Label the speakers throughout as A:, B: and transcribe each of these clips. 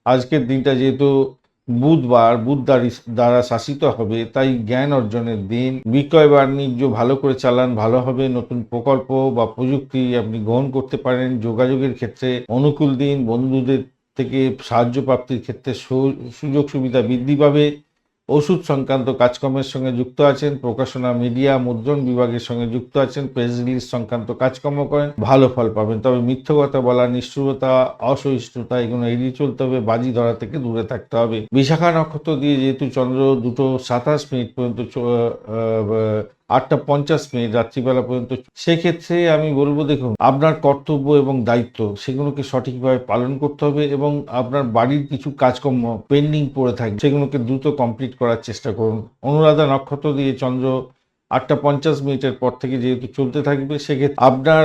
A: আজকের দিনটা যেহেতু বুধ দ্বারা শাসিত হবে, তাই জ্ঞান অর্জনের দিন। বিক্রয় বাণিজ্য ভালো করে চালান, ভালো হবে। নতুন প্রকল্প বা প্রযুক্তি আপনি গ্রহণ করতে পারেন। যোগাযোগের ক্ষেত্রে অনুকূল দিন। বন্ধুদের থেকে সাহায্য প্রাপ্তির ক্ষেত্রে সুযোগ সুবিধা বৃদ্ধি পাবে। ওষুধ সংক্রান্ত কাজকর্মের সঙ্গে যুক্ত আছেন, প্রকাশনা, মিডিয়া, মুদ্রণ বিভাগের সঙ্গে যুক্ত আছেন, প্রেস রিলিজ সংক্রান্ত কাজকর্ম করেন, ভালো ফল পাবেন। তবে মিথ্যে কথা বলা, নিষ্ঠুরতা, অসহিষ্ণুতা এগুলো এড়িয়ে চলতে হবে। বাজি ধরা থেকে দূরে থাকতে হবে। বিশাখা নক্ষত্র দিয়ে যেহেতু চন্দ্র 2:27 পর্যন্ত 8:50 রাত্রিবেলা পর্যন্ত, সেক্ষেত্রে আমি বলবো, দেখুন, আপনার কর্তব্য এবং দায়িত্ব সেগুলোকে সঠিকভাবে পালন করতে হবে এবং আপনার বাড়ির কিছু কাজকর্ম পেন্ডিং পড়ে থাকবে, সেগুলোকে দ্রুত কমপ্লিট করার চেষ্টা করুন। অনুরাধা নক্ষত্র দিয়ে চন্দ্র 8:50 পর থেকে যেহেতু চলতে থাকবে, সেক্ষেত্রে আপনার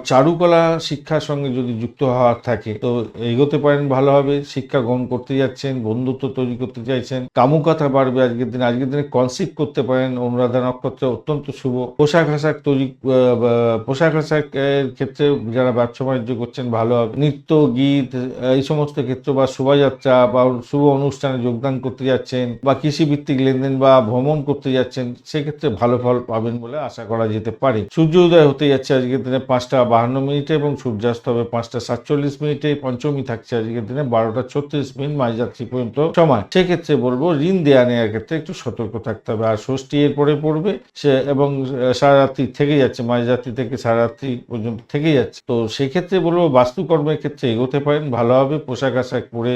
A: চারুকলা শিক্ষার সঙ্গে যদি যুক্ত হওয়ার থাকে তো এগোতে পারেন, ভালো হবে। শিক্ষা গ্রহণ করতে যাচ্ছেন, বন্ধুত্ব তৈরি করতে চাইছেন, কামুকথা বাড়বে আজকের দিনে কনসিভ করতে পারেন। অনুরাধা নক্ষত্র অত্যন্ত শুভ। পোশাক আশাকের ক্ষেত্রে যারা ব্যবসা বাণিজ্য করছেন ভালো হবে। নৃত্য, গীত, এই সমস্ত ক্ষেত্র বা শোভাযাত্রা বা শুভ অনুষ্ঠানে যোগদান করতে যাচ্ছেন বা কৃষিভিত্তিক লেনদেন বা ভ্রমণ করতে যাচ্ছেন, সেক্ষেত্রে ভালো ফল পাবেন বলে আশা করা যেতে পারে। সূর্য উদয় হতে যাচ্ছে আজকের দিনে 5:52 এবং সূর্যাস্ত হবে 5:47। পঞ্চমী থাকছে আজকের দিনে 12:36 মাঝরাত্রি পর্যন্ত সময়। সেক্ষেত্রে বলবো ঋণ দেয়া নেওয়ার ক্ষেত্রে একটু সতর্ক থাকতে হবে। আর ষষ্ঠী এরপরে পড়বে সে এবং সারা রাত্রি থেকে যাচ্ছে, মাঝরাত্রি থেকে সারা রাত্রি পর্যন্ত থেকে যাচ্ছে। তো সেক্ষেত্রে বলবো বাস্তুকর্মের ক্ষেত্রে এগোতে পারেন, ভালো হবে। পোশাক আশাক পরে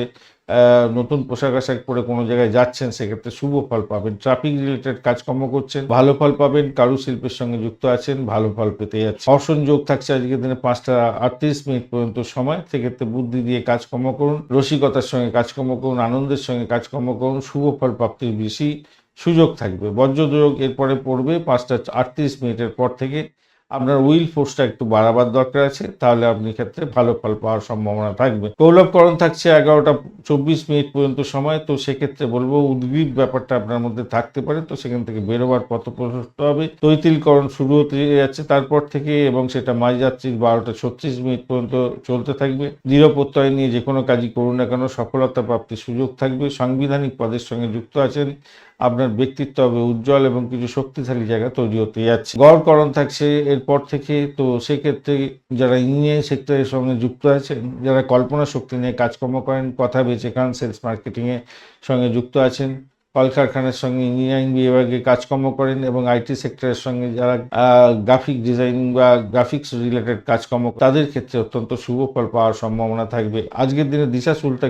A: নতুন পোশাক আশাক পরে কোনো জায়গায় যাচ্ছেন, সেক্ষেত্রে শুভ ফল পাবেন। ট্রাফিক রিলেটেড কাজকর্ম করছেন, ভালো ফল পাবেন। কারুশিল্পের সঙ্গে যুক্ত আছেন, ভালো ফল পেতে যাচ্ছে। অর্শন যোগ থাকছে আজকের দিনে 5:38 পর্যন্ত সময়। সেক্ষেত্রে বুদ্ধি দিয়ে কাজকর্ম করুন, রসিকতার সঙ্গে কাজকর্ম করুন, আনন্দের সঙ্গে কাজকর্ম করুন, শুভ ফল প্রাপ্তির বেশি সুযোগ থাকবে। বজ্রযোগ এরপরে পড়বে 5:38 পর থেকে। আপনার উইল ফোর্সটা একটু বাড়াবার দরকার আছে, তাহলে আপনি ক্ষেত্রে ভালো ফল পাওয়ার সম্ভাবনা থাকবে। কৌলভকরণ থাকছে 11:24 পর্যন্ত সময়। তো সেক্ষেত্রে বলবো উদ্গ্রীব ব্যাপারটা আপনার মধ্যে থাকতে পারে, তো সেখান থেকে বেরোবার পথ প্রশস্ত হবে। তৈতিলকরণ শুরু হতে যাচ্ছে তারপর থেকে এবং সেটা মাঝরাত্রির 12:36 পর্যন্ত চলতে থাকবে। দৃঢ় প্রত্যয় নিয়ে যে কোনো কাজই করুন না কেন, সফলতা প্রাপ্তির সুযোগ থাকবে। সাংবিধানিক পদের সঙ্গে যুক্ত আছেন, আপনার ব্যক্তিত্ব হবে উজ্জ্বল এবং কিছু শক্তিশালী জায়গা তৈরি হতে যাচ্ছে। গড়করণ থাকছে এরপর থেকে। তো সেক্ষেত্রে যারা ইঞ্জিনিয়ারিং সেক্টরের সঙ্গে যুক্ত আছেন, যারা কল্পনা শক্তি নিয়ে কাজকর্ম করেন, কথা বেচে খান, সেলস মার্কেটিংয়ের সঙ্গে যুক্ত আছেন, কলকারখানার সঙ্গে ইঞ্জিনিয়ারিং বিভাগে কাজকর্ম করেন এবং আইটি সেক্টরের সঙ্গে যারা গ্রাফিক ডিজাইনিং বা গ্রাফিক্স রিলেটেড কাজকর্ম, তাদের ক্ষেত্রে অত্যন্ত শুভ ফল পাওয়ার সম্ভাবনা থাকবে। আজকের দিনে দিশা শুরু থাকছে